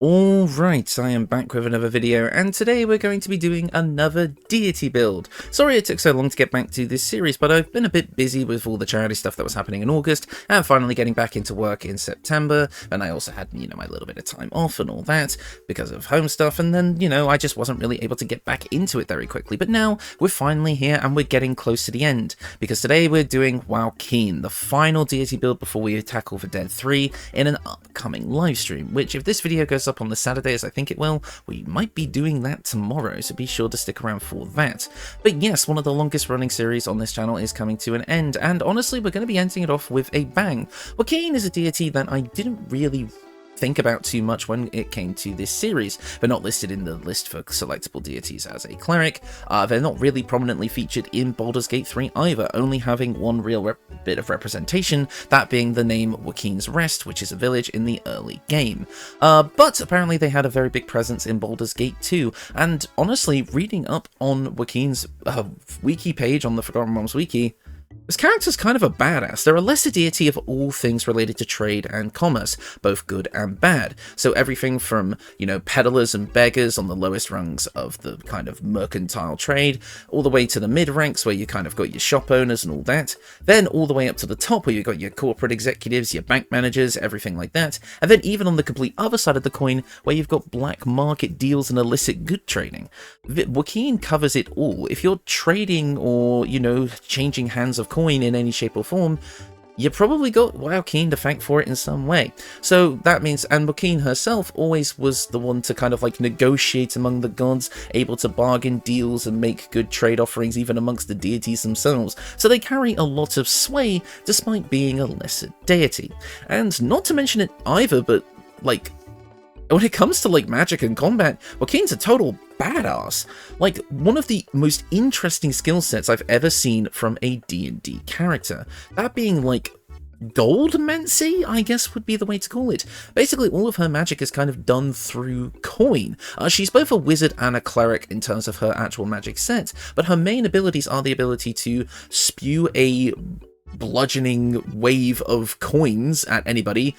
Alright, I am back with another video, and today we're going to be doing another Deity build. Sorry it took so long to get back to this series, but I've been a bit busy with all the charity stuff that was happening in August, and finally getting back into work in September, and I also had, my little bit of time off and all that, because of home stuff, and then, I just wasn't really able to get back into it very quickly. But now, we're finally here, and we're getting close to the end, because today we're doing Waukeen, the final Deity build before we tackle for Dead 3 in an upcoming livestream, which if this video goes up on the Saturday, as I think it will, we might be doing that tomorrow, so be sure to stick around for that. But yes, one of the longest running series on this channel is coming to an end, and honestly, we're going to be ending it off with a bang. Waukeen is a deity that I didn't really think about too much when it came to this series. They're not listed in the list for selectable deities as a cleric. They're not really prominently featured in Baldur's Gate 3 either, only having one real bit of representation, that being the name Waukeen's Rest, which is a village in the early game. But apparently they had a very big presence in Baldur's Gate 2, and honestly, reading up on Waukeen's wiki page on the Forgotten Realms wiki, this character's kind of a badass. They're a lesser deity of all things related to trade and commerce, both good and bad. So everything from, peddlers and beggars on the lowest rungs of the kind of mercantile trade, all the way to the mid-ranks where you kind of got your shop owners and all that, then all the way up to the top where you've got your corporate executives, your bank managers, everything like that, and then even on the complete other side of the coin where you've got black market deals and illicit good trading. Waukeen covers it all. If you're trading or, changing hands of coin in any shape or form, you probably got Waukeen to thank for it in some way. So that means, and Waukeen herself always was the one to kind of negotiate among the gods, able to bargain deals and make good trade offerings even amongst the deities themselves. So they carry a lot of sway despite being a lesser deity. And not to mention it either, but when it comes to magic and combat, Waukeen's a total badass. One of the most interesting skill sets I've ever seen from a D&D character. That being goldmancy, I guess would be the way to call it. Basically, all of her magic is kind of done through coin. She's both a wizard and a cleric in terms of her actual magic set, but her main abilities are the ability to spew a bludgeoning wave of coins at anybody,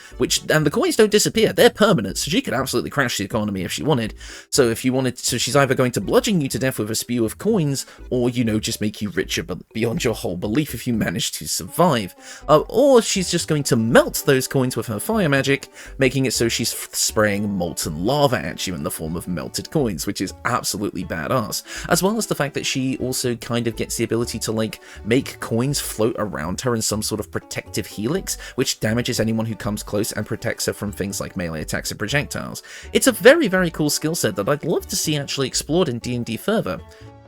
and the coins don't disappear, they're permanent, so she could absolutely crash the economy if she wanted. So she's either going to bludgeon you to death with a spew of coins, or, just make you richer beyond your whole belief if you manage to survive. Or she's just going to melt those coins with her fire magic, making it so she's spraying molten lava at you in the form of melted coins, which is absolutely badass. As well as the fact that she also kind of gets the ability to, make coins float around her in some sort of protective helix, which damages anyone who comes close and protects her from things like melee attacks and projectiles. It's a very, very cool skill set that I'd love to see actually explored in D&D further.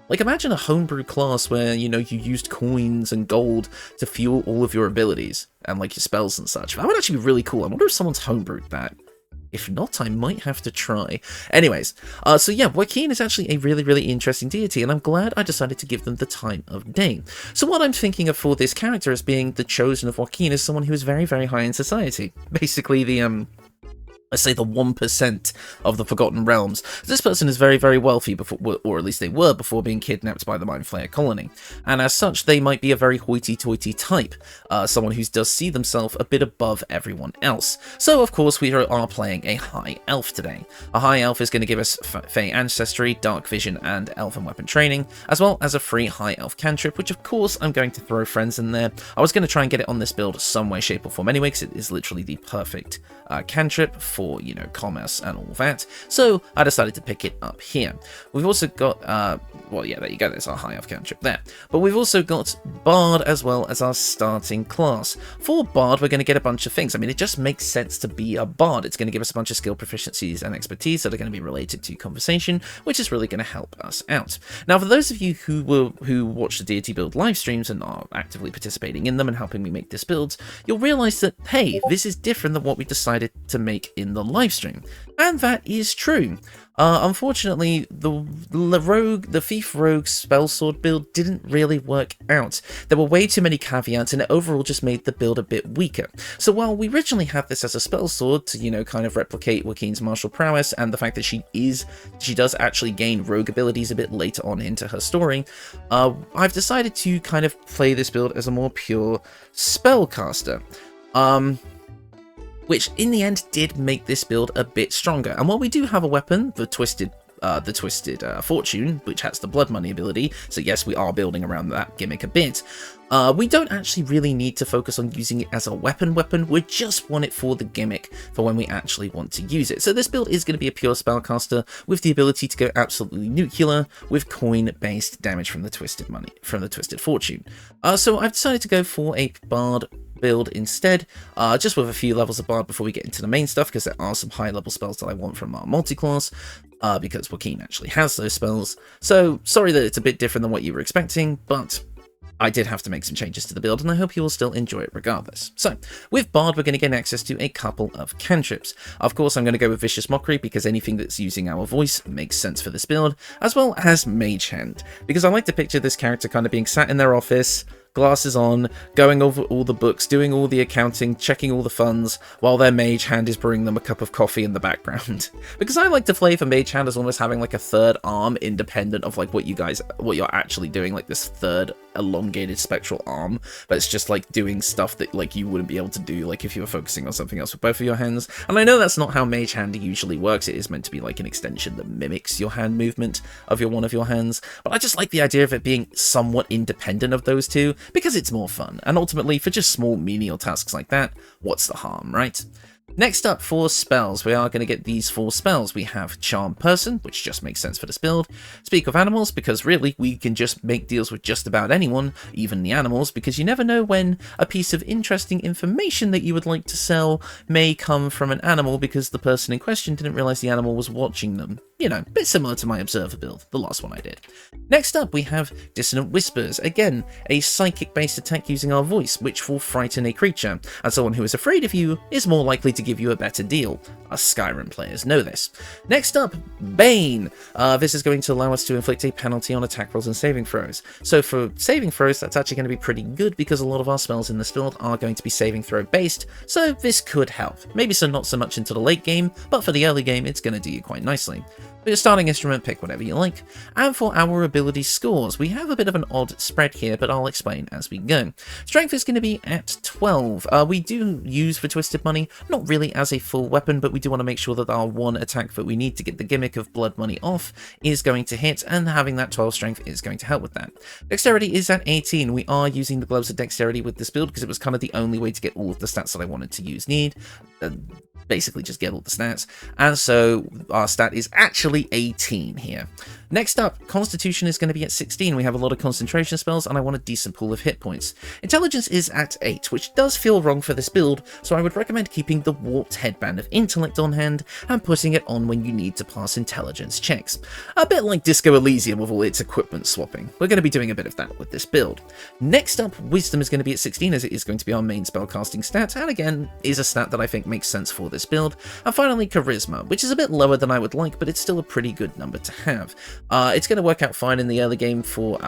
Imagine a homebrew class where, you used coins and gold to fuel all of your abilities, and, your spells and such. That would actually be really cool. I wonder if someone's homebrewed that. If not, I might have to try. Anyways, so yeah, Waukeen is actually a really, really interesting deity, and I'm glad I decided to give them the time of day. So what I'm thinking of for this character as being the chosen of Waukeen is someone who is very, very high in society. Basically the, let's say the 1% of the Forgotten Realms. This person is very, very wealthy before, or at least they were before being kidnapped by the Mind Flayer colony. And as such, they might be a very hoity-toity type, someone who does see themselves a bit above everyone else. So, of course, we are playing a High Elf today. A High Elf is going to give us Fey Ancestry, Dark Vision, and Elven Weapon Training, as well as a free High Elf cantrip, which of course I'm going to throw Friends in there. I was going to try and get it on this build some way, shape, or form anyway, because it is literally the perfect cantrip for, commerce and all that. So I decided to pick it up here. We've also got, well, yeah, there you go, there's our High Elf cantrip there. But we've also got Bard as well as our starting class. For Bard, we're going to get a bunch of things. I mean, it just makes sense to be a Bard. It's going to give us a bunch of skill proficiencies and expertise that are going to be related to conversation, which is really going to help us out. Now, for those of you who watch the Deity build live streams and are actively participating in them and helping me make this build, you'll realize that, hey, this is different than what we decided to make in the live stream. And that is true. Unfortunately, the Thief Rogue Spellsword build didn't really work out. There were way too many caveats, and it overall just made the build a bit weaker. So while we originally had this as a spellsword to, kind of replicate Waukeen's martial prowess, and the fact that she does actually gain rogue abilities a bit later on into her story, I've decided to kind of play this build as a more pure spellcaster. which in the end did make this build a bit stronger. And while we do have a weapon, the Twisted Fortune, which has the blood money ability, so yes, we are building around that gimmick a bit, we don't actually really need to focus on using it as a weapon, we just want it for the gimmick for when we actually want to use it. So this build is going to be a pure spellcaster with the ability to go absolutely nuclear with coin-based damage from the Twisted Fortune. So I've decided to go for a Bard build instead, just with a few levels of Bard before we get into the main stuff, because there are some high level spells that I want from our multi-class, because Waukeen actually has those spells. So sorry that it's a bit different than what you were expecting, but I did have to make some changes to the build, and I hope you will still enjoy it regardless. So, with Bard, we're going to get access to a couple of cantrips. Of course, I'm going to go with Vicious Mockery, because anything that's using our voice makes sense for this build, as well as Mage Hand, because I like to picture this character kind of being sat in their office, glasses on, going over all the books, doing all the accounting, checking all the funds, while their mage hand is brewing them a cup of coffee in the background. Because I like to flavor mage hand as almost having like a third arm independent of like what you're actually doing, like this third elongated spectral arm, but it's just like doing stuff that like you wouldn't be able to do like if you were focusing on something else with both of your hands. And I know that's not how mage hand usually works. It is meant to be like an extension that mimics your hand movement of one of your hands, but I just like the idea of it being somewhat independent of those two, because it's more fun, and ultimately for just small menial tasks like that, what's the harm, right? Next up, for spells, we are going to get these 4 spells. We have Charm Person, which just makes sense for this build. Speak of Animals, because really, we can just make deals with just about anyone, even the animals, because you never know when a piece of interesting information that you would like to sell may come from an animal, because the person in question didn't realize the animal was watching them. You know, a bit similar to my Observer build, the last one I did. Next up, we have Dissonant Whispers, again, a psychic-based attack using our voice, which will frighten a creature, and someone who is afraid of you is more likely to give you a better deal. Us Skyrim players know this. Next up, Bane. This is going to allow us to inflict a penalty on attack rolls and saving throws. So for saving throws, that's actually going to be pretty good, because a lot of our spells in this build are going to be saving throw based, so this could help. Maybe not so much into the late game, but for the early game, it's going to do you quite nicely. For your starting instrument, pick whatever you like. And for our ability scores, we have a bit of an odd spread here, but I'll explain as we go. Strength is going to be at 12. We do use the Twisted Money, not really as a full weapon, but we do want to make sure that our one attack that we need to get the gimmick of blood money off is going to hit, and having that 12 strength is going to help with that. Dexterity is at 18. We are using the Gloves of Dexterity with this build, because it was kind of the only way to get all of the stats that I wanted to use basically just get all the stats, and so our stat is actually 18 here. Next up, Constitution is going to be at 16. We have a lot of concentration spells, and I want a decent pool of hit points. Intelligence is at 8, which does feel wrong for this build, so I would recommend keeping the Warped Headband of Intellect on hand and putting it on when you need to pass intelligence checks. A bit like Disco Elysium with all its equipment swapping. We're going to be doing a bit of that with this build. Next up, Wisdom is going to be at 16, as it is going to be our main spellcasting stat, and again, is a stat that I think makes sense for this build. And finally, Charisma, which is a bit lower than I would like, but it's still a pretty good number to have. It's going to work out fine in the early game for,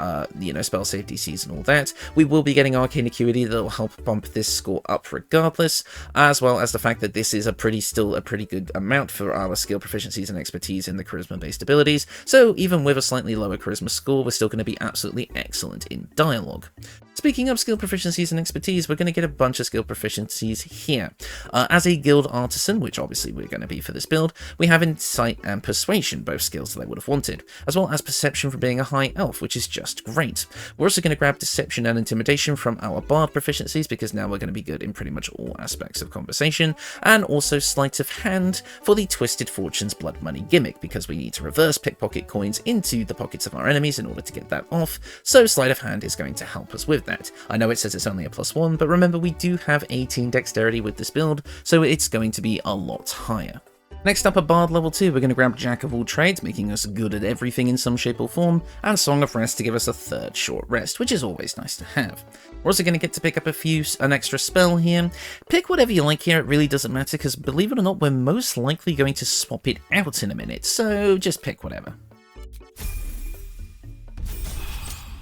spell save DCs and all that. We will be getting Arcane Acuity that will help bump this score up regardless, as well as the fact that this is still a pretty good amount for our skill proficiencies and expertise in the charisma-based abilities, so even with a slightly lower charisma score, we're still going to be absolutely excellent in dialogue. Speaking of skill proficiencies and expertise, we're going to get a bunch of skill proficiencies here. As a guild artisan, which obviously we're going to be for this build, we have Insight and Persuasion, both skills that I would have wanted, as well as Perception from being a high elf, which is just great. We're also going to grab Deception and Intimidation from our Bard proficiencies, because now we're going to be good in pretty much all aspects of conversation, and also Sleight of Hand for the Twisted Fortune's Blood Money gimmick, because we need to reverse pickpocket coins into the pockets of our enemies in order to get that off, so Sleight of Hand is going to help us with that. I know it says it's only a +1, but remember we do have 18 dexterity with this build, so it's going to be a lot higher. Next up at Bard level 2, we're going to grab Jack of all trades, making us good at everything in some shape or form, and Song of Rest to give us a third short rest, which is always nice to have. We're also going to get to pick up an extra spell here. Pick whatever you like here, it really doesn't matter, because believe it or not, we're most likely going to swap it out in a minute, so just pick whatever.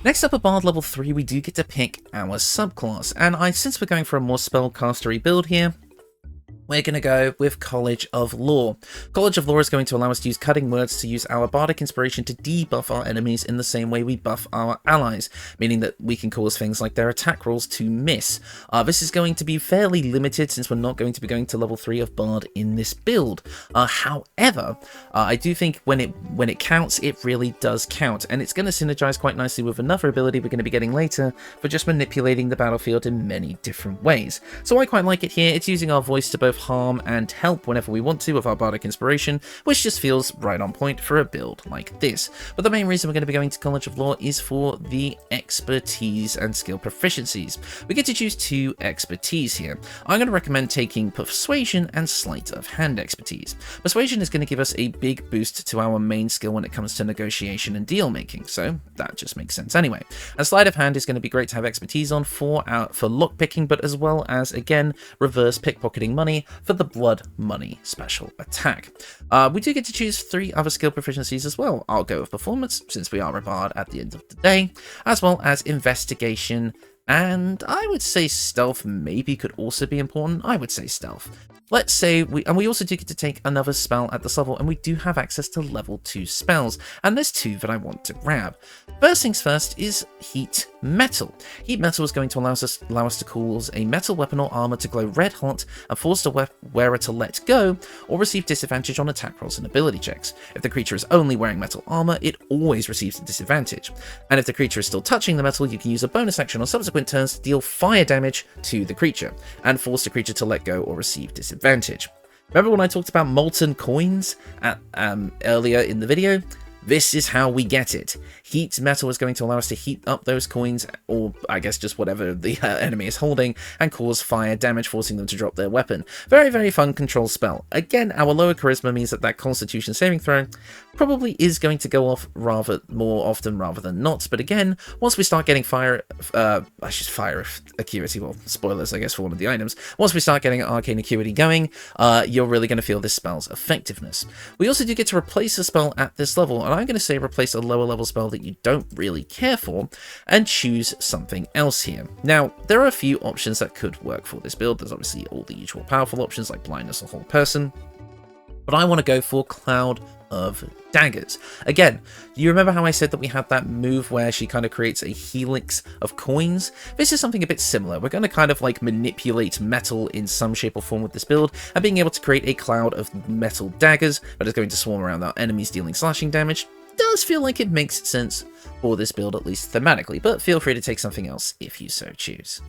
Next up at Bard level 3, we do get to pick our subclass, and since we're going for a more spellcastery build here, we're going to go with College of Law. College of Law is going to allow us to use cutting words to use our bardic inspiration to debuff our enemies in the same way we buff our allies, meaning that we can cause things like their attack rolls to miss. This is going to be fairly limited since we're not going to be going to level 3 of Bard in this build. However, I do think when it counts, it really does count, and it's going to synergize quite nicely with another ability we're going to be getting later for just manipulating the battlefield in many different ways. So I quite like it here. It's using our voice to both harm and help whenever we want to with our bardic inspiration, which just feels right on point for a build like this. But the main reason we're going to be going to College of Law is for the expertise and skill proficiencies. We get to choose 2 expertise here. I'm going to recommend taking Persuasion and Sleight of Hand expertise. Persuasion is going to give us a big boost to our main skill when it comes to negotiation and deal making, so that just makes sense anyway. And Sleight of Hand is going to be great to have expertise on for lockpicking, but as well as, again, reverse pickpocketing money for the blood money special attack. We do get to choose 3 other skill proficiencies as well. I'll go with performance, since we are a bard at the end of the day, as well as investigation, and I would say stealth maybe could also be important. I would say stealth. Let's say we also do get to take another spell at this level, and we do have access to level 2 spells, and there's 2 that I want to grab. First things first is Heat Metal. Heat Metal is going to allow us to cause a metal weapon or armor to glow red hot and force the wearer to let go or receive disadvantage on attack rolls and ability checks. If the creature is only wearing metal armor, it always receives a disadvantage. And if the creature is still touching the metal, you can use a bonus action on subsequent turns to deal fire damage to the creature and force the creature to let go or receive disadvantage. Remember when I talked about molten coins earlier in the video? This is how we get it. Heat Metal is going to allow us to heat up those coins, or I guess just whatever the enemy is holding, and cause fire damage, forcing them to drop their weapon. Very, very fun control spell. Again, our lower charisma means that Constitution saving throw probably is going to go off more often rather than not, but again, once we start getting fire acuity, well, spoilers I guess for one of the items, once we start getting arcane acuity going, you're really going to feel this spell's effectiveness. We also do get to replace a spell at this level, and I'm going to say replace a lower level spell that you don't really care for and choose something else here. Now, there are a few options that could work for this build. There's obviously all the usual powerful options like blindness or whole person, but I want to go for Cloud of Daggers. Again, do you remember how I said that we had that move where she kind of creates a helix of coins? This is something a bit similar. We're going to kind of like manipulate metal in some shape or form with this build, and being able to create a cloud of metal daggers that is going to swarm around our enemies dealing slashing damage does feel like it makes sense for this build, at least thematically, but feel free to take something else if you so choose.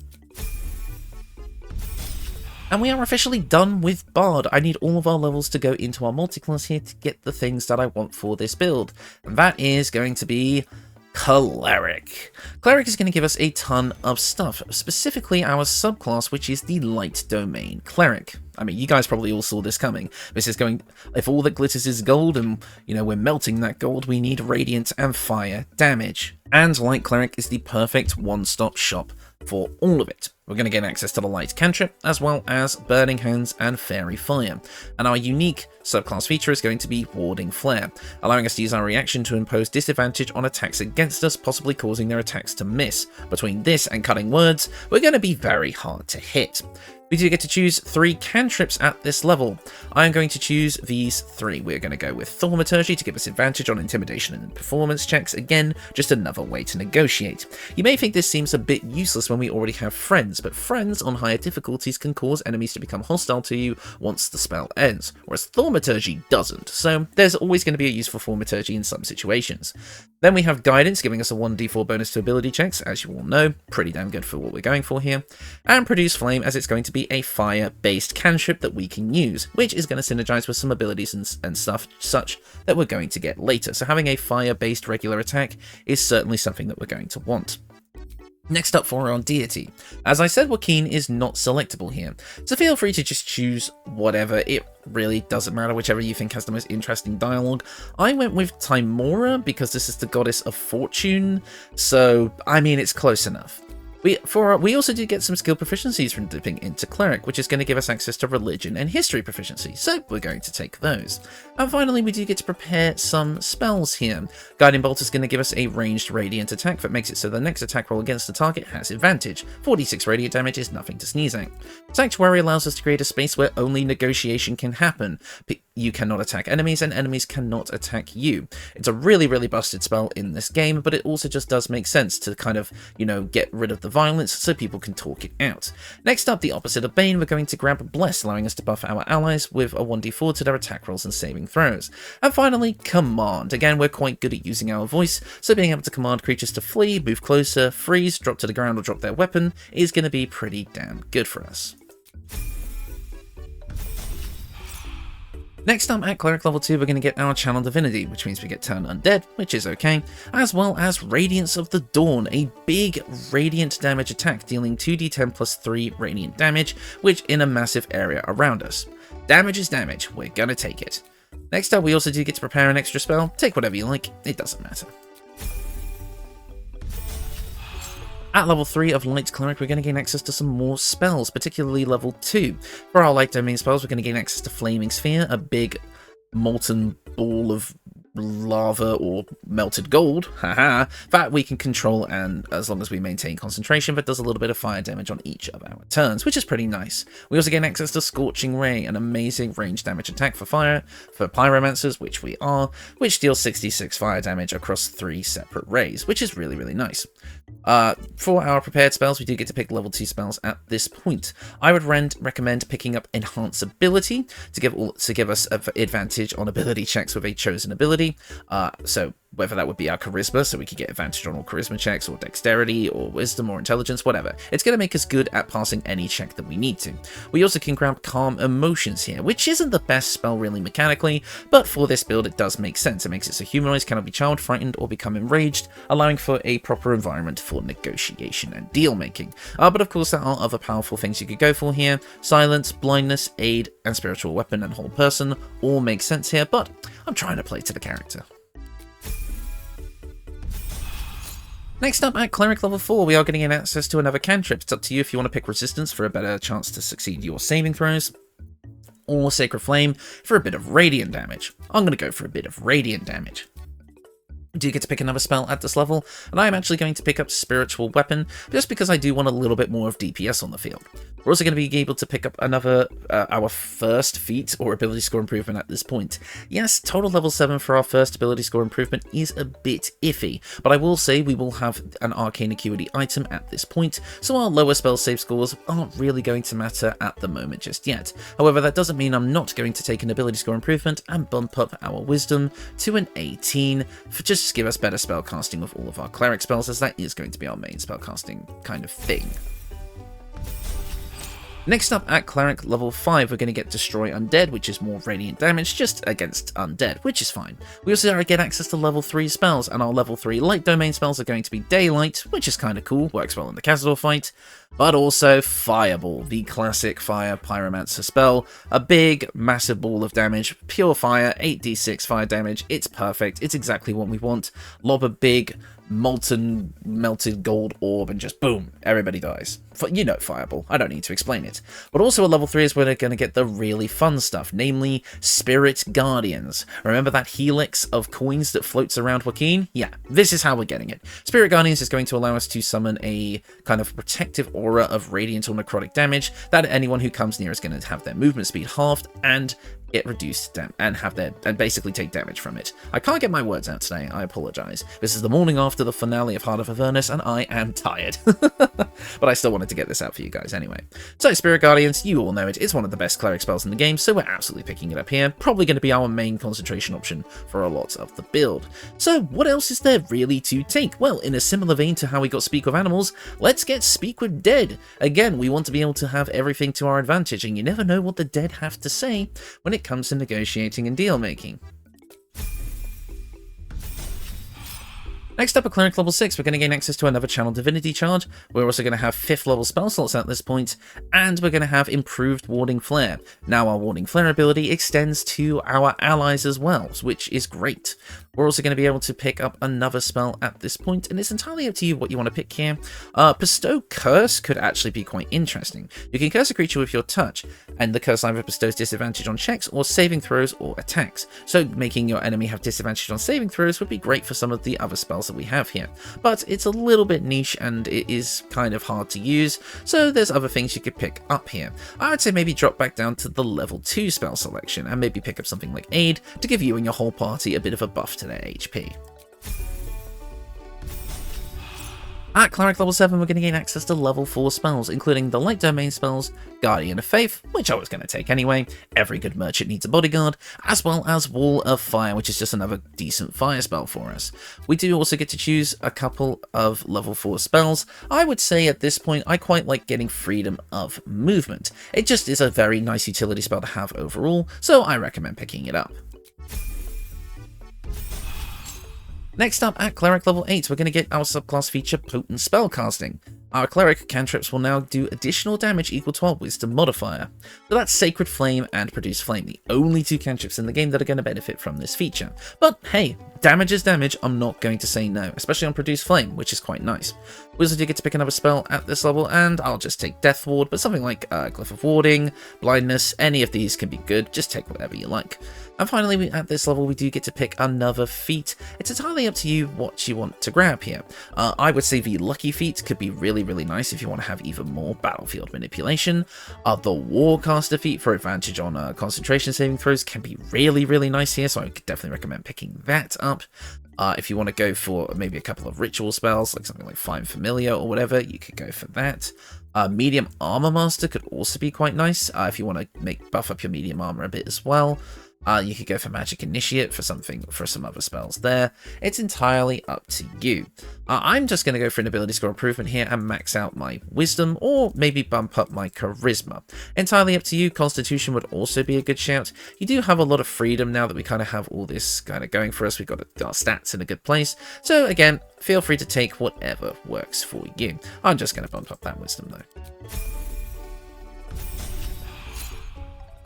And we are officially done with Bard. I need all of our levels to go into our multi-class here to get the things that I want for this build. And that is going to be Cleric. Cleric is going to give us a ton of stuff, specifically our subclass, which is the Light Domain Cleric. I mean, you guys probably all saw this coming. This is going, if all that glitters is gold and, you know, we're melting that gold, we need radiant and fire damage. And Light Cleric is the perfect one-stop shop for all of it. We're going to gain access to the Light Cantrip, as well as Burning Hands and Fairy Fire. And our unique subclass feature is going to be Warding Flare, allowing us to use our reaction to impose disadvantage on attacks against us, possibly causing their attacks to miss. Between this and Cutting Words, we're going to be very hard to hit. We do get to choose 3 cantrips at this level. I am going to choose these 3. We're going to go with Thaumaturgy to give us advantage on intimidation and performance checks. Again, just another way to negotiate. You may think this seems a bit useless when we already have friends, but friends on higher difficulties can cause enemies to become hostile to you once the spell ends, whereas Thaumaturgy doesn't, so there's always going to be a use for Thaumaturgy in some situations. Then we have Guidance, giving us a 1d4 bonus to ability checks, as you all know, pretty damn good for what we're going for here. And Produce Flame, as it's going to be a fire-based cantrip that we can use, which is going to synergize with some abilities and stuff such that we're going to get later. So having a fire-based regular attack is certainly something that we're going to want. Next up for our Deity. As I said, Waukeen is not selectable here, so feel free to just choose whatever. It really doesn't matter, whichever you think has the most interesting dialogue. I went with Timora because this is the goddess of fortune, so I mean it's close enough. We also do get some skill proficiencies from dipping into Cleric, which is going to give us access to religion and history proficiency, so we're going to take those. And finally, we do get to prepare some spells here. Guiding Bolt is going to give us a ranged radiant attack that makes it so the next attack roll against the target has advantage. 46 radiant damage is nothing to sneeze at. Sanctuary allows us to create a space where only negotiation can happen. You cannot attack enemies, and enemies cannot attack you. It's a really, really busted spell in this game, but it also just does make sense to kind of, you know, get rid of the violence so people can talk it out. Next up, the opposite of Bane, we're going to grab Bless, allowing us to buff our allies with a 1d4 to their attack rolls and saving throws. And finally, Command. Again, we're quite good at using our voice, so being able to command creatures to flee, move closer, freeze, drop to the ground, or drop their weapon is going to be pretty damn good for us. Next up, at Cleric level 2, we're going to get our Channel Divinity, which means we get Turn Undead, which is okay, as well as Radiance of the Dawn, a big radiant damage attack, dealing 2d10 plus 3 radiant damage, which in a massive area around us. Damage is damage, we're going to take it. Next up, we also do get to prepare an extra spell. Take whatever you like, it doesn't matter. At level 3 of Light Cleric, we're going to gain access to some more spells, particularly level 2. For our Light Domain spells, we're going to gain access to Flaming Sphere, a big molten ball of lava or melted gold, haha, that we can control, and as long as we maintain concentration, that does a little bit of fire damage on each of our turns, which is pretty nice. We also gain access to Scorching Ray, an amazing range damage attack for fire, for pyromancers, which we are, which deals 66 fire damage across 3 separate rays, which is really, really nice. For our prepared spells, we do get to pick level 2 spells at this point. I would recommend picking up Enhance Ability to give us an advantage on ability checks with a chosen ability. So whether that would be our charisma, so we could get advantage on all charisma checks, or dexterity, or wisdom, or intelligence, whatever. It's going to make us good at passing any check that we need to. We also can grab Calm Emotions here, which isn't the best spell really mechanically, but for this build it does make sense. It makes it so humanoids cannot be child frightened or become enraged, allowing for a proper environment for negotiation and deal making. But of course there are other powerful things you could go for here. Silence, Blindness, Aid, and Spiritual Weapon and Whole Person all make sense here, but I'm trying to play to the character. Next up, at Cleric level 4, we are getting access to another cantrip. It's up to you if you want to pick Resistance for a better chance to succeed your saving throws, or Sacred Flame for a bit of radiant damage. I'm going to go for a bit of radiant damage. We do get to pick another spell at this level, and I am actually going to pick up Spiritual Weapon, just because I do want a little bit more of DPS on the field. We're also going to be able to pick up another, our first feat or ability score improvement at this point. Yes, total level 7 for our first ability score improvement is a bit iffy, but I will say we will have an Arcane Acuity item at this point, so our lower spell save scores aren't really going to matter at the moment just yet. However, that doesn't mean I'm not going to take an ability score improvement and bump up our Wisdom to an 18, for just to give us better spell casting with all of our Cleric spells, as that is going to be our main spell casting kind of thing. Next up, at Cleric level 5, we're going to get Destroy Undead, which is more radiant damage just against undead, which is fine. We also get access to level 3 spells, and our level 3 light domain spells are going to be Daylight, which is kind of cool, works well in the Cazador fight, but also Fireball, the classic fire pyromancer spell. A big, massive ball of damage, pure fire, 8d6 fire damage. It's perfect, it's exactly what we want. Lob a big, molten, melted gold orb and just boom, everybody dies. You know Fireball, I don't need to explain it. But also at level 3 is where they're going to get the really fun stuff, namely Spirit Guardians. Remember that helix of coins that floats around Waukeen? Yeah, this is how we're getting it. Spirit Guardians is going to allow us to summon a kind of protective aura of radiant or necrotic damage that anyone who comes near is going to have their movement speed halved and get reduced and basically take damage from it. I can't get my words out today, I apologize. This is the morning after the finale of Heart of Avernus and I am tired. But I still wanted to get this out for you guys anyway. So Spirit Guardians, you all know it, it's one of the best cleric spells in the game, so we're absolutely picking it up here. Probably going to be our main concentration option for a lot of the build. So what else is there really to take? Well, in a similar vein to how we got Speak with Animals, let's get Speak with Dead. Again, we want to be able to have everything to our advantage, and you never know what the dead have to say when it comes to negotiating and deal making. Next up, at Cleric level 6, we're going to gain access to another Channel Divinity charge. We're also going to have 5th level spell slots at this point, and we're going to have improved Warding Flare. Now our Warding Flare ability extends to our allies as well, which is great. We're also going to be able to pick up another spell at this point, and it's entirely up to you what you want to pick here. Bestow Curse could actually be quite interesting. You can curse a creature with your touch, and the curse either bestows disadvantage on checks or saving throws or attacks. So making your enemy have disadvantage on saving throws would be great for some of the other spells that we have here. But it's a little bit niche and it is kind of hard to use, so there's other things you could pick up here. I would say maybe drop back down to the level 2 spell selection and maybe pick up something like Aid to give you and your whole party a bit of a buff to their HP. At Cleric level 7, we're going to gain access to level 4 spells, including the Light Domain spells, Guardian of Faith, which I was going to take anyway, every good merchant needs a bodyguard, as well as Wall of Fire, which is just another decent fire spell for us. We do also get to choose a couple of level 4 spells. I would say at this point, I quite like getting Freedom of Movement. It just is a very nice utility spell to have overall, so I recommend picking it up. Next up, at Cleric level 8, we're going to get our subclass feature, Potent Spellcasting. Our Cleric cantrips will now do additional damage equal to our Wisdom modifier. So that's Sacred Flame and Produce Flame, the only 2 cantrips in the game that are going to benefit from this feature. But hey, damage is damage, I'm not going to say no, especially on Produce Flame, which is quite nice. We also do get to pick another spell at this level, and I'll just take Death Ward, but something like Glyph of Warding, Blindness, any of these can be good, just take whatever you like. And finally, at this level, we do get to pick another feat. It's entirely up to you what you want to grab here. I would say the Lucky feat could be really nice if you want to have even more battlefield manipulation. The Warcaster feat for advantage on concentration saving throws can be really nice here, so I could definitely recommend picking that up. If you want to go for maybe a couple of ritual spells, like something like Find Familiar or whatever, you could go for that. Medium Armor Master could also be quite nice, if you want to buff up your medium armor a bit as well. You could go for Magic Initiate for some other spells there. It's entirely up to you. I'm just going to go for an ability score improvement here and max out my Wisdom, or maybe bump up my Charisma. Entirely up to you. Constitution would also be a good shout. You do have a lot of freedom now that we kind of have all this kind of going for us. We've got our stats in a good place. So again, feel free to take whatever works for you. I'm just going to bump up that Wisdom though.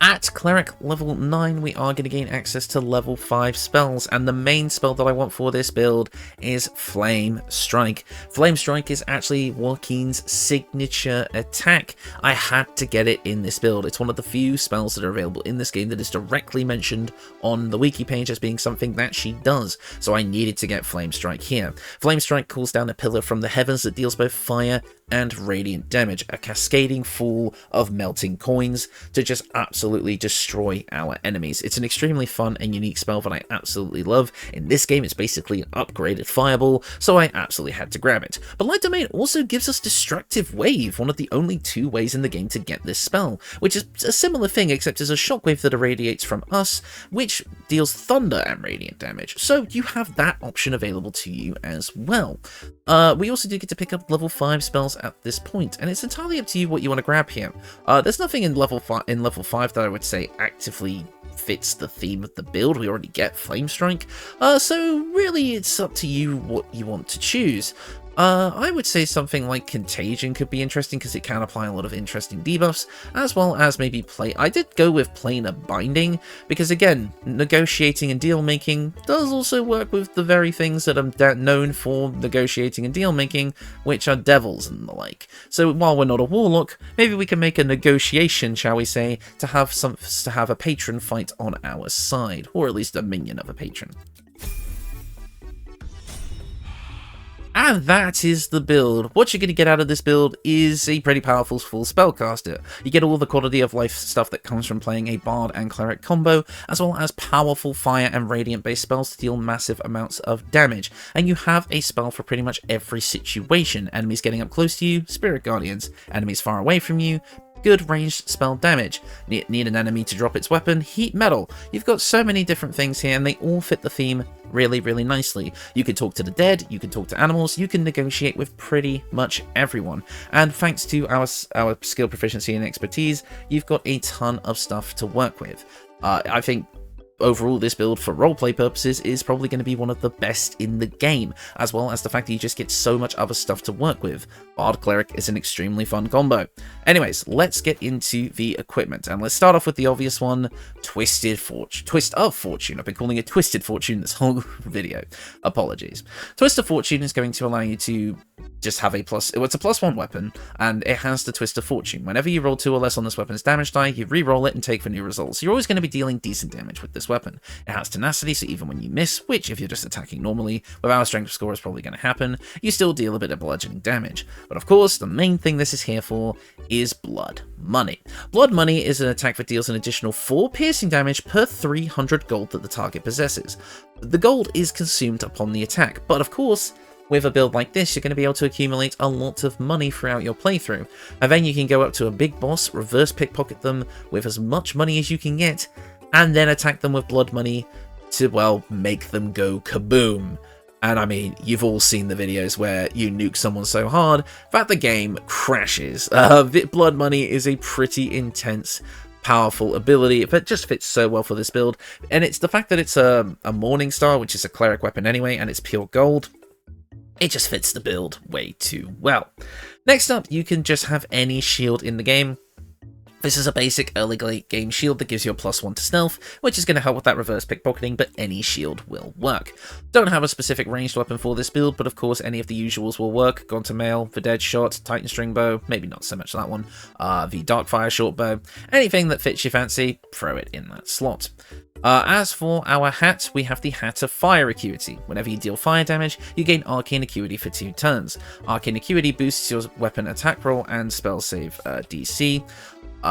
At Cleric level 9, we are going to gain access to level 5 spells, and the main spell that I want for this build is Flame Strike. Flame Strike is actually Waukeen's signature attack. I had to get it in this build. It's one of the few spells that are available in this game that is directly mentioned on the wiki page as being something that she does, so I needed to get Flame Strike here. Flame Strike calls down a pillar from the heavens that deals both fire and radiant damage, a cascading fall of melting coins to just absolutely destroy our enemies. It's an extremely fun and unique spell that I absolutely love. In this game, it's basically an upgraded fireball, so I absolutely had to grab it. But Light Domain also gives us Destructive Wave, one of the only 2 ways in the game to get this spell, which is a similar thing except it's a shockwave that irradiates from us, which deals thunder and radiant damage. So you have that option available to you as well. We also do get to pick up level 5 spells at this point, and it's entirely up to you what you want to grab here. There's nothing in level 5 that I would say actively fits the theme of the build. We already get Flame Strike, so really it's up to you what you want to choose. I would say something like Contagion could be interesting because it can apply a lot of interesting debuffs, as well as maybe I did go with Planar Binding, because again, negotiating and deal making does also work with the very things that are known for negotiating and deal making, which are devils and the like. So while we're not a warlock, maybe we can make a negotiation, shall we say, to have a patron fight on our side, or at least a minion of a patron. And that is the build. What you're going to get out of this build is a pretty powerful full spellcaster. You get all the quality of life stuff that comes from playing a Bard and Cleric combo, as well as powerful fire and radiant based spells to deal massive amounts of damage. And you have a spell for pretty much every situation. Enemies getting up close to you, Spirit Guardians. Enemies far away from you, good ranged spell damage. Need an enemy to drop its weapon, Heat Metal. You've got so many different things here and they all fit the theme really nicely. You can talk to the dead, you can talk to animals, you can negotiate with pretty much everyone. And thanks to our skill proficiency and expertise, you've got a ton of stuff to work with. I think overall, this build, for roleplay purposes, is probably going to be one of the best in the game, as well as the fact that you just get so much other stuff to work with. Bard Cleric is an extremely fun combo. Anyways, let's get into the equipment, and let's start off with the obvious one, Twist of Fortune. I've been calling it Twisted Fortune this whole video. Apologies. Twist of Fortune is going to allow you to just have it's a +1 weapon, and it has the Twist of Fortune. Whenever you roll 2 or less on this weapon's damage die, you re-roll it and take for new results. So you're always going to be dealing decent damage with this weapon. It has tenacity, so even when you miss, which if you're just attacking normally, with our strength score is probably going to happen, you still deal a bit of bludgeoning damage. But of course, the main thing this is here for is Blood Money. Blood Money is an attack that deals an additional 4 piercing damage per 300 gold that the target possesses. The gold is consumed upon the attack, but of course, with a build like this, you're going to be able to accumulate a lot of money throughout your playthrough, and then you can go up to a big boss, reverse pickpocket them with as much money as you can get, and then attack them with blood money to, well, make them go kaboom. And I mean, you've all seen the videos where you nuke someone so hard that the game crashes. Blood money is a pretty intense, powerful ability that just fits so well for this build, and it's the fact that it's a Morning Star, which is a cleric weapon anyway, and it's pure gold. It just fits the build way too well. Next up, you can just have any shield in the game. This is a basic early late game shield that gives you a +1 to stealth, which is going to help with that reverse pickpocketing, but any shield will work. Don't have a specific ranged weapon for this build, but of course any of the usuals will work. Gaunter Mail, the Dead Shot, Titan String Bow, maybe not so much that one, the Darkfire Short Bow, anything that fits your fancy, throw it in that slot. As for our hat, we have the Hat of Fire Acuity. Whenever you deal fire damage, you gain Arcane Acuity for 2 turns. Arcane Acuity boosts your weapon attack roll and spell save DC.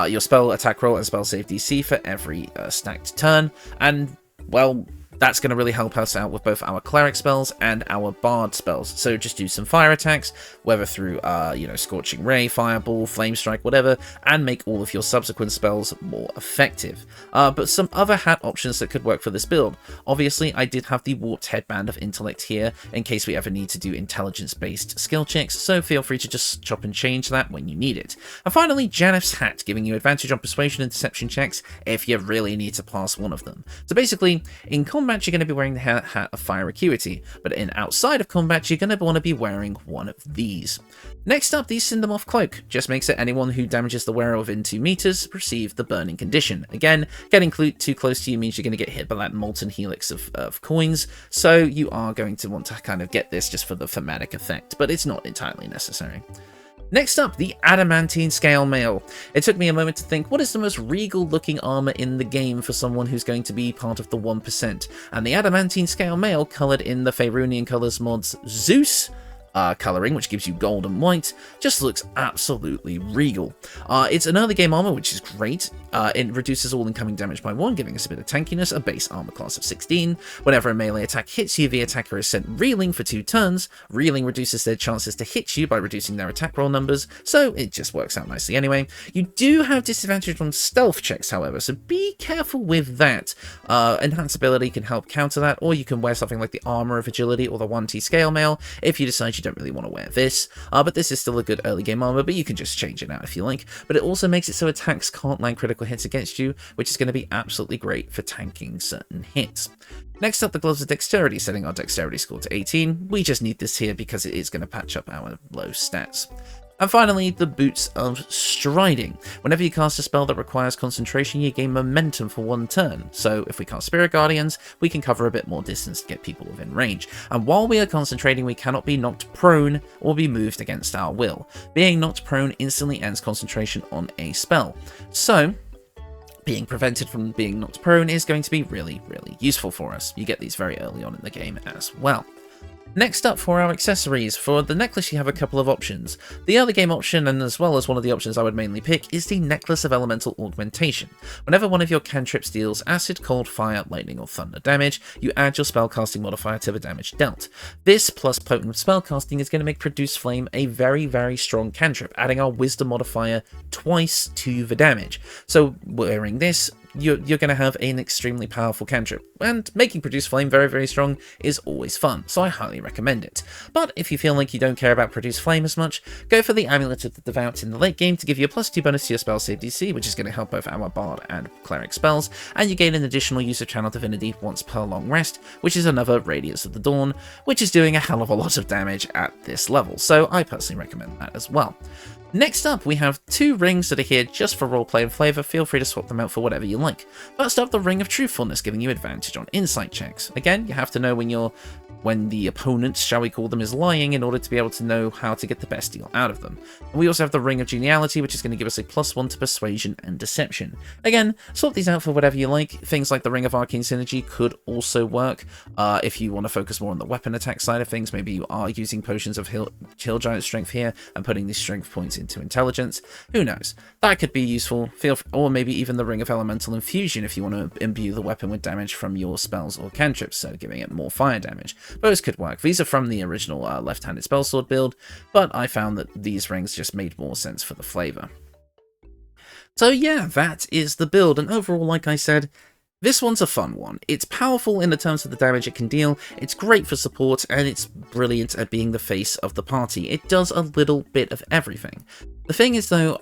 Your spell attack roll and spell save DC for every stacked turn, and, well, that's going to really help us out with both our cleric spells and our bard spells. So just do some fire attacks, whether through, Scorching Ray, Fireball, Flame Strike, whatever, and make all of your subsequent spells more effective. But some other hat options that could work for this build. Obviously, I did have the Warped Headband of Intellect here, in case we ever need to do intelligence-based skill checks, so feel free to just chop and change that when you need it. And finally, Janeth's Hat, giving you advantage on Persuasion and Deception checks if you really need to pass one of them. So basically, in combat, you're going to be wearing the Hat of Fire Acuity, but outside of combat, you're going to want to be wearing one of these. Next up, the Cindermoth Cloak just makes it anyone who damages the wearer within 2 meters receive the burning condition. Again, getting too close to you means you're going to get hit by that molten helix of coins, so you are going to want to kind of get this just for the thematic effect, but it's not entirely necessary. Next up, the Adamantine Scale Mail. It took me a moment to think, what is the most regal looking armor in the game for someone who's going to be part of the 1%? And the Adamantine Scale Mail, coloured in the Faerunian Colours mod's Zeus colouring, which gives you gold and white, just looks absolutely regal. It's an early game armor, which is great. It reduces all incoming damage by 1, giving us a bit of tankiness, a base armor class of 16. Whenever a melee attack hits you, the attacker is sent reeling for 2 turns. Reeling reduces their chances to hit you by reducing their attack roll numbers, so it just works out nicely anyway. You do have disadvantage on stealth checks, however, so be careful with that. Enhanced ability can help counter that, or you can wear something like the Armour of Agility or the 1T Scale Mail if you decide you don't really want to wear this. But this is still a good early game armor, but you can just change it out if you like. But it also makes it so attacks can't land critical hits against you, which is going to be absolutely great for tanking certain hits. Next up, the Gloves of Dexterity, setting our Dexterity score to 18. We just need this here because it is going to patch up our low stats. And finally, the Boots of Striding. Whenever you cast a spell that requires concentration, you gain momentum for 1 turn. So if we cast Spirit Guardians, we can cover a bit more distance to get people within range. And while we are concentrating, we cannot be knocked prone or be moved against our will. Being knocked prone instantly ends concentration on a spell. So being prevented from being knocked prone is going to be really, really useful for us. You get these very early on in the game as well. Next up, for our accessories, for the necklace you have a couple of options. The early game option, and as well as one of the options I would mainly pick, is the Necklace of Elemental Augmentation. Whenever one of your cantrips deals acid, cold, fire, lightning or thunder damage, you add your spellcasting modifier to the damage dealt. This plus potent spellcasting is going to make Produce Flame a very, very strong cantrip, adding our wisdom modifier twice to the damage. So wearing this you're going to have an extremely powerful cantrip, and making Produce Flame very, very strong is always fun, so I highly recommend it. But if you feel like you don't care about Produce Flame as much, go for the Amulet of the Devout in the late game to give you a +2 bonus to your spell save DC, which is going to help both our Bard and Cleric spells, and you gain an additional use of Channel Divinity once per long rest, which is another Radiance of the Dawn, which is doing a hell of a lot of damage at this level, so I personally recommend that as well. Next up, we have 2 rings that are here just for roleplay and flavour. Feel free to swap them out for whatever you like. First up, the Ring of Truthfulness, giving you advantage on insight checks. Again, you have to know when the opponent, shall we call them, is lying in order to be able to know how to get the best deal out of them. And we also have the Ring of Geniality, which is going to give us a +1 to Persuasion and Deception. Again, swap these out for whatever you like. Things like the Ring of Arcane Synergy could also work. If you want to focus more on the weapon attack side of things, maybe you are using potions of Hill Giant Strength here and putting these strength points into intelligence. Who knows? That could be useful. Or maybe even the Ring of Elemental Infusion if you want to imbue the weapon with damage from your spells or cantrips, so giving it more fire damage. Those could work. These are from the original left-handed spellsword build, but I found that these rings just made more sense for the flavour. So yeah, that is the build, and overall, like I said, this one's a fun one. It's powerful in the terms of the damage it can deal, it's great for support, and it's brilliant at being the face of the party. It does a little bit of everything. The thing is though,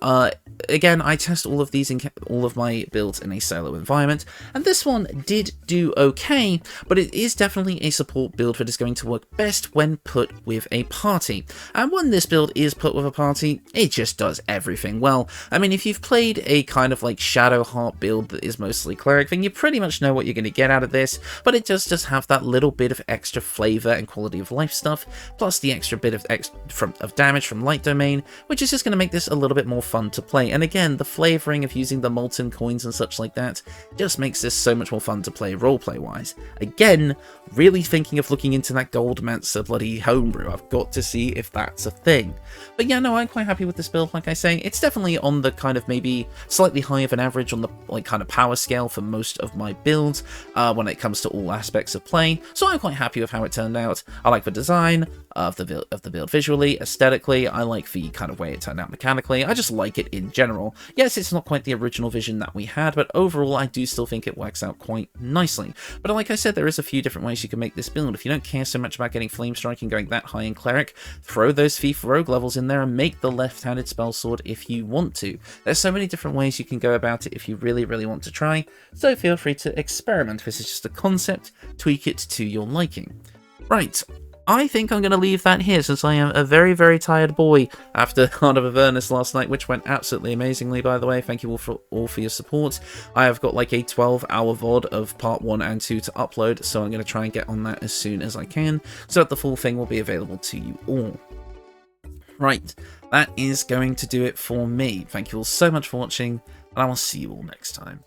again, I test all of my builds in a solo environment, and this one did do okay, but it is definitely a support build that is going to work best when put with a party. And when this build is put with a party, it just does everything well. I mean, if you've played a kind of like Shadowheart build that is mostly Cleric, then you pretty much know what you're going to get out of this, but it does just have that little bit of extra flavour and quality of life stuff, plus the extra bit of damage from Light Domain, which is just going to make this a little bit more fun to play. And again, the flavouring of using the molten coins and such like that just makes this so much more fun to play roleplay wise. Again, really thinking of looking into that Goldmancer bloody homebrew. I've got to see if that's a thing. But yeah, no, I'm quite happy with this build. Like I say, it's definitely on the kind of maybe slightly higher than average on the like kind of power scale for most of my builds when it comes to all aspects of play. So I'm quite happy with how it turned out. I like the design of the build visually, aesthetically. I like the kind of way it turned out mechanically. I just like it in general. Yes, it's not quite the original vision that we had, but overall I do still think it works out quite nicely. But like I said, there is a few different ways you can make this build. If you don't care so much about getting Flame Strike and going that high in Cleric, throw those Thief Rogue levels in there and make the left-handed spell sword if you want to. There's so many different ways you can go about it if you really, really want to try, so feel free to experiment. This is just a concept, tweak it to your liking. Right, I think I'm going to leave that here since I am a very, very tired boy after Heart of Avernus last night, which went absolutely amazingly, by the way. Thank you all for your support. I have got like a 12-hour VOD of part 1 and 2 to upload, so I'm going to try and get on that as soon as I can, so that the full thing will be available to you all. Right, that is going to do it for me. Thank you all so much for watching, and I will see you all next time.